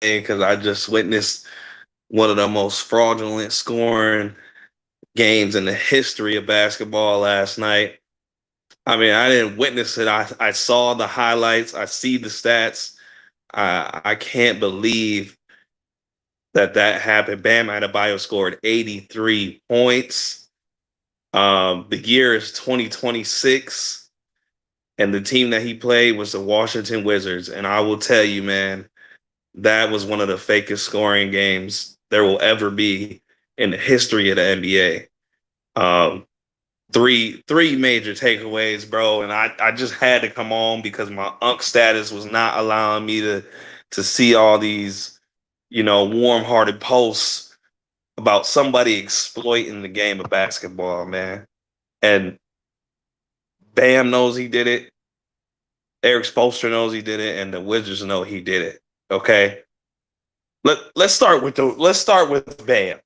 because I just witnessed one of the most fraudulent scoring games in the history of basketball last night. I mean, I didn't witness it. I saw the highlights. I see the stats. I can't believe that happened. Bam Adebayo scored 83 points. The year is 2026, and the team that he played was the Washington Wizards. And I will tell you, man, that was one of the fakest scoring games there will ever be in the history of the NBA. Um, three major takeaways, bro, and I just had to come on because my unk status was not allowing me to see all these, warm-hearted posts about somebody exploiting the game of basketball, man. And Bam knows he did it. Eric Spoelstra knows he did it, and the Wizards know he did it. Okay, let's start with Bam.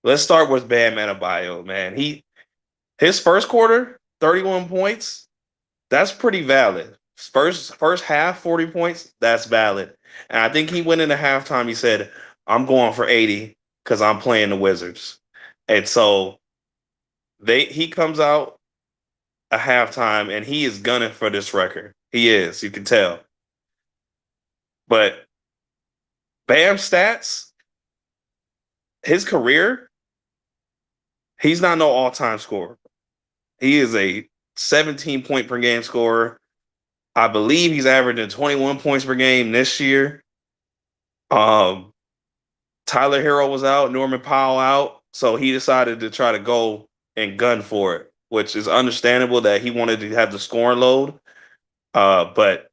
Let's start with Bam Adebayo, man. His first quarter, 31 points. That's pretty valid. First half, 40 points. That's valid. And I think he went into halftime. He said, "I'm going for 80 because I'm playing the Wizards." And so he comes out a halftime and he is gunning for this record. He is. You can tell. But Bam stats, his career, he's not no all-time scorer. He is a 17 point per game scorer. I believe he's averaging 21 points per game this year. Tyler Hero was out, Norman Powell out, so he decided to try to go and gun for it, which is understandable that he wanted to have the scoring load. But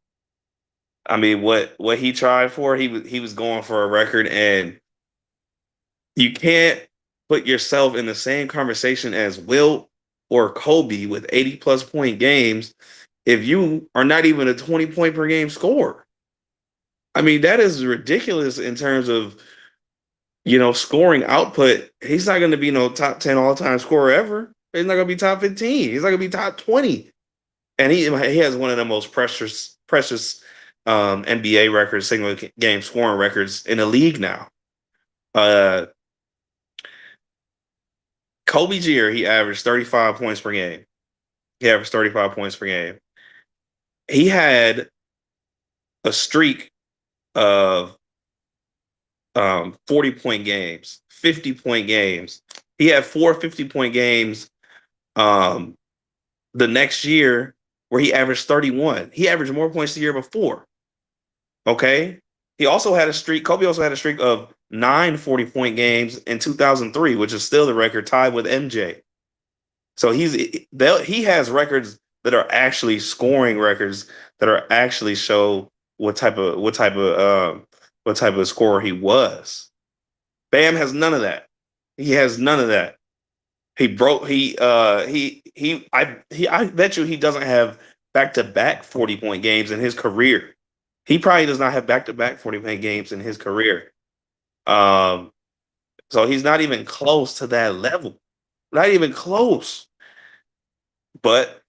I mean, what he tried for, he was going for a record, and you can't put yourself in the same conversation as Wilt or Kobe with 80 plus point games if you are not even a 20 point per game scorer. I mean, that is ridiculous in terms of, scoring output. He's not going to be no top 10 all time scorer ever. He's not going to be top 15. He's not going to be top 20. And he has one of the most precious NBA records, single game scoring records in the league now. Kobe's year, he averaged 35 points per game. He averaged 35 points per game. He had a streak of 40-point games, 50-point games. He had 4 50-point games the next year where he averaged 31. He averaged more points the year before. Okay? He also had a streak. Kobe also had a streak of 9 40-point games in 2003, which is still the record tied with MJ. So he has records that are actually scoring records that are actually show what type of scorer he was. Bam has none of that. He has none of that. I bet you he doesn't have back-to-back 40-point games in his career. He probably does not have back-to-back 40-point games in his career. So he's not even close to that level. Not even close. But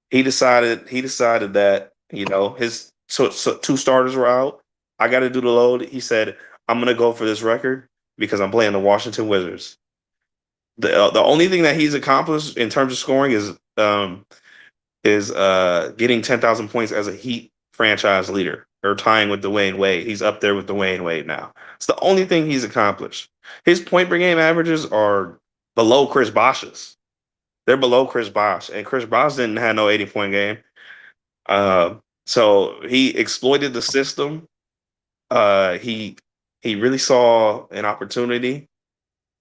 he decided that, his so 2 starters were out. I got to do the load. He said, "I'm going to go for this record because I'm playing the Washington Wizards." The only thing that he's accomplished in terms of scoring is getting 10,000 points as a Heat franchise leader, or tying with Dwayne Wade. He's up there with Dwayne Wade now. It's the only thing he's accomplished. His point per game averages are below Chris Bosh's. They're below Chris Bosh, and Chris Bosh didn't have no 80-point game. So he exploited the system. He really saw an opportunity,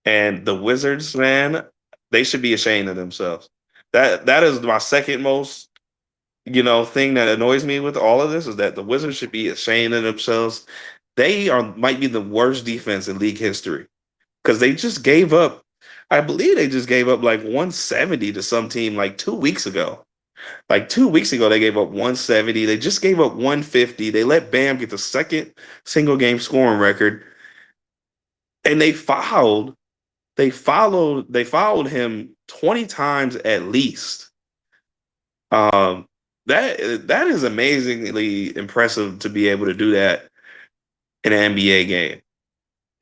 and the Wizards, man, they should be ashamed of themselves. That is my second most, thing that annoys me with all of this, is that the Wizards should be ashamed of themselves. They might be the worst defense in league history because they just gave up. I believe they just gave up like 170 to some team like 2 weeks ago. Like 2 weeks ago, they gave up 170. They just gave up 150. They let Bam get the second single game scoring record. And they fouled him 20 times at least. That is amazingly impressive to be able to do that. in an NBA game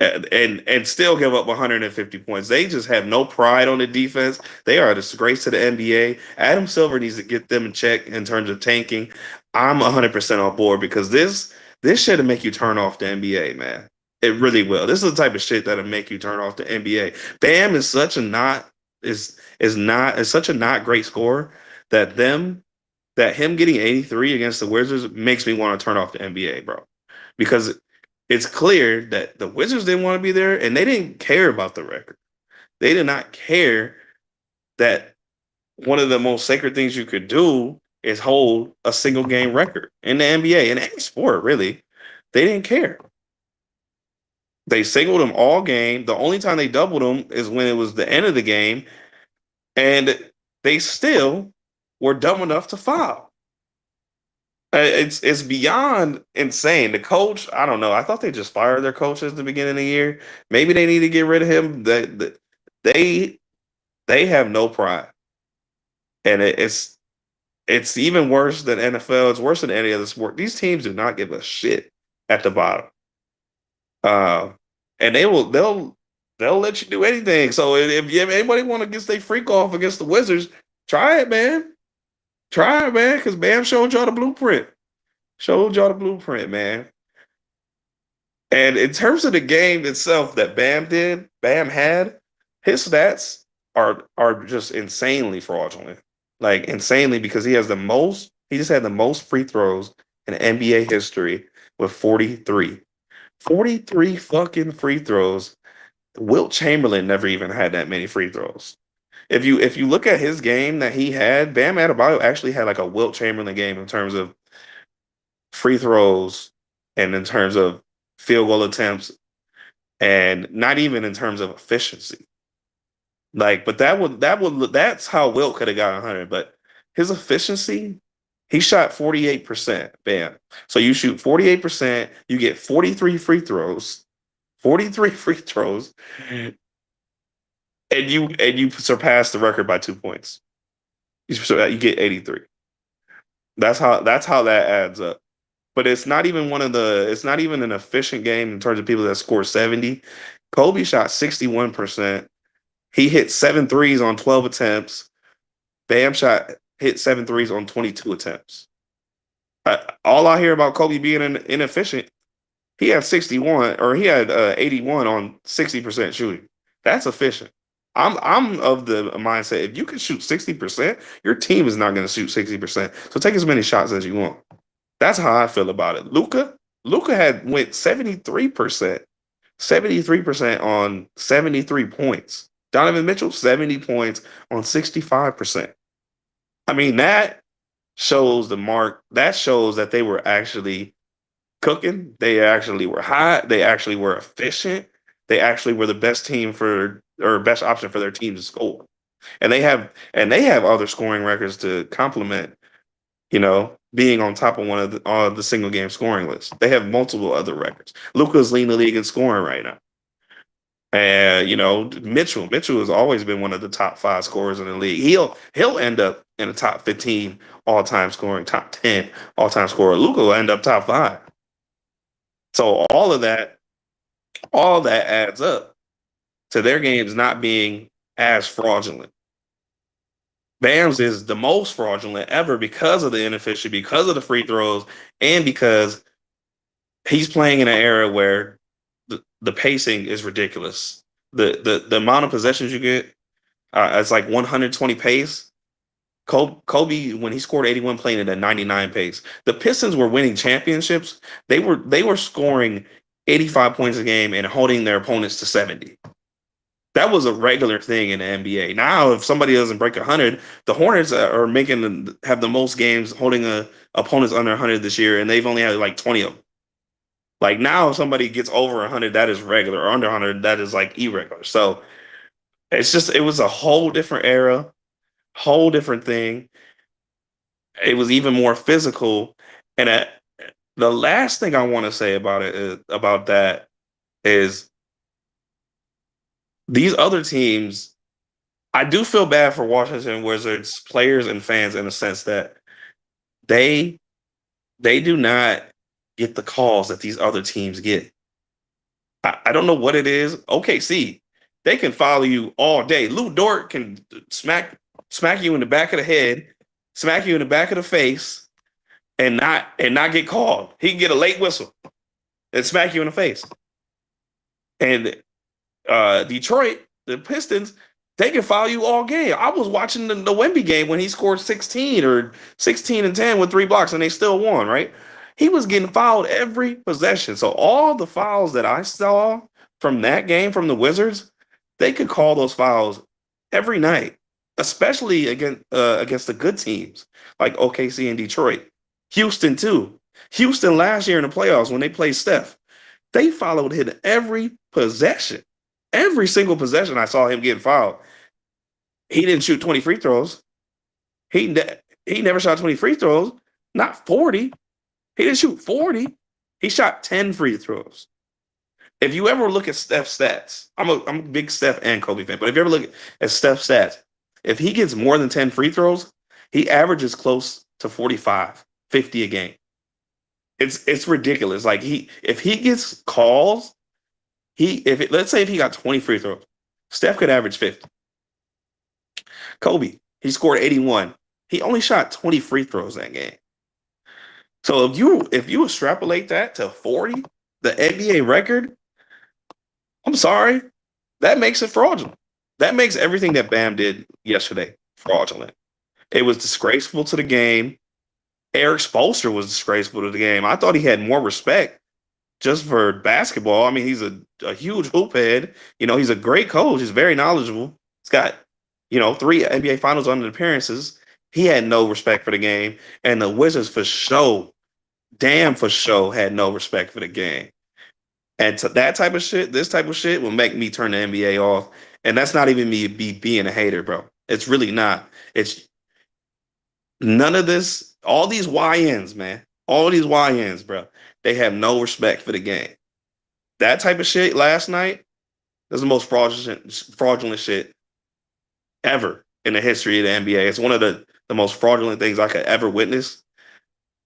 and still give up 150 points. They just have no pride on the defense. They are a disgrace to the NBA. Adam Silver needs to get them in check in terms of tanking. I'm 100% on board because this shit'll make you turn off the NBA, man. It really will. This is the type of shit that'll make you turn off the NBA. Bam is such a not is not is such a not great scorer that him getting 83 against the Wizards makes me want to turn off the NBA, bro. Because it's clear that the Wizards didn't want to be there and they didn't care about the record. They did not care that one of the most sacred things you could do is hold a single game record in the NBA, in any sport, really. They didn't care. They singled him all game. The only time they doubled him is when it was the end of the game, and they still were dumb enough to foul. It's beyond insane. The coach, I don't know. I thought they just fired their coach at the beginning of the year. Maybe they need to get rid of him. They have no pride, and it's even worse than NFL. It's worse than any other sport. These teams do not give a shit at the bottom, and they'll let you do anything. So if anybody want to get their freak off against the Wizards, try it, man. Try it, man, because Bam showed y'all the blueprint. Showed y'all the blueprint, man. And in terms of the game itself that Bam had, his stats are just insanely fraudulent. Like insanely because he just had the most free throws in NBA history with 43. 43 fucking free throws. Wilt Chamberlain never even had that many free throws. If you look at his game that he had, Bam Adebayo actually had like a Wilt Chamberlain game in terms of free throws and in terms of field goal attempts and not even in terms of efficiency. Like, but that's how Wilt could have got 100. But his efficiency, he shot 48%. Bam. So you shoot 48%, you get 43 free throws, 43 free throws, and you surpass the record by 2 points. You get 83. That's how that adds up. But it's not even an efficient game in terms of people that score 70. Kobe shot 61%. He hit 7 threes on 12 attempts. Bam hit 7 threes on 22 attempts. All I hear about Kobe being inefficient, he had 81 on 60% shooting. That's efficient. I'm of the mindset if you can shoot 60%, your team is not going to shoot 60%. So take as many shots as you want. That's how I feel about it. Luka went 73%. 73% on 73 points. Donovan Mitchell, 70 points on 65%. I mean, that shows that shows that they were actually cooking. They actually were hot. They actually were efficient. They actually were the best best option for their team to score. And they have other scoring records to complement, being on top of one of the single game scoring lists. They have multiple other records. Luka's leading the league in scoring right now. And Mitchell has always been one of the top 5 scorers in the league. He'll end up in the top 15 all-time scoring, top 10 all-time scorer. Luka will end up top 5. So all that adds up to their games not being as fraudulent. Bam's is the most fraudulent ever because of the inefficiency, because of the free throws, and because he's playing in an era where the pacing is ridiculous. The amount of possessions you get, it's like 120 pace. Kobe, when he scored 81, playing at a 99 pace. The Pistons were winning championships. They were scoring 85 points a game and holding their opponents to 70. That was a regular thing in the NBA. Now, if somebody doesn't break 100, the Hornets have the most games holding opponents under 100 this year, and they've only had like 20 of them. Like now, if somebody gets over 100, that is regular, or under 100, that is like irregular. So it was a whole different era, whole different thing. It was even more physical. And the last thing I want to say about that is these other teams. I do feel bad for Washington Wizards players and fans in the sense that they do not get the calls that these other teams get. I don't know what it is. OKC, they can follow you all day. Lou Dort can smack you in the back of the head, smack you in the back of the face, and not get called. He can get a late whistle and smack you in the face. And Detroit, the Pistons, they can foul you all game. I was watching the Wemby game when he scored 16 or 16 and 10 with 3 blocks and they still won, right? He was getting fouled every possession. So all the fouls that I saw from that game from the Wizards, they could call those fouls every night, especially against the good teams like OKC and Detroit. Houston too. Houston last year in the playoffs when they played Steph, they followed him every possession. Every single possession I saw him getting fouled. He didn't shoot 20 free throws. He he never shot 20 free throws, not 40. He didn't shoot 40. He shot 10 free throws. If you ever look at Steph's stats, I'm a big Steph and Kobe fan, but if you ever look at Steph's stats, if he gets more than 10 free throws, he averages close to 45, 50 a game. It's ridiculous. Like if he gets calls, let's say if he got 20 free throws, Steph could average 50. Kobe, he scored 81. He only shot 20 free throws that game. So if you extrapolate that to 40, the NBA record, I'm sorry, that makes it fraudulent. That makes everything that Bam did yesterday fraudulent. It was disgraceful to the game. Eric Spoelstra was disgraceful to the game. I thought he had more respect just for basketball. I mean, he's a huge hoop head. He's a great coach. He's very knowledgeable. He's got, 3 NBA Finals under appearances. He had no respect for the game. And the Wizards for sure, damn for sure, had no respect for the game. And that type of shit, this type of shit will make me turn the NBA off. And that's not even me being a hater, bro. It's really not. It's none of this, all these YNs, man. All these YNs, bro. They have no respect for the game. That type of shit last night is the most fraudulent shit ever in the history of the NBA. It's one of the most fraudulent things I could ever witness.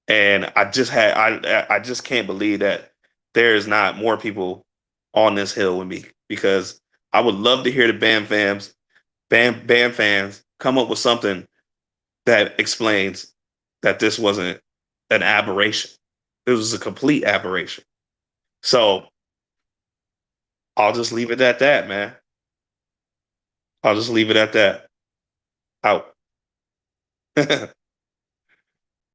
And I just can't believe that there is not more people on this hill with me, because I would love to hear the Bam fans come up with something that explains that this wasn't an aberration. It was a complete aberration. So I'll just leave it at that, man. I'll just leave it at that. Out.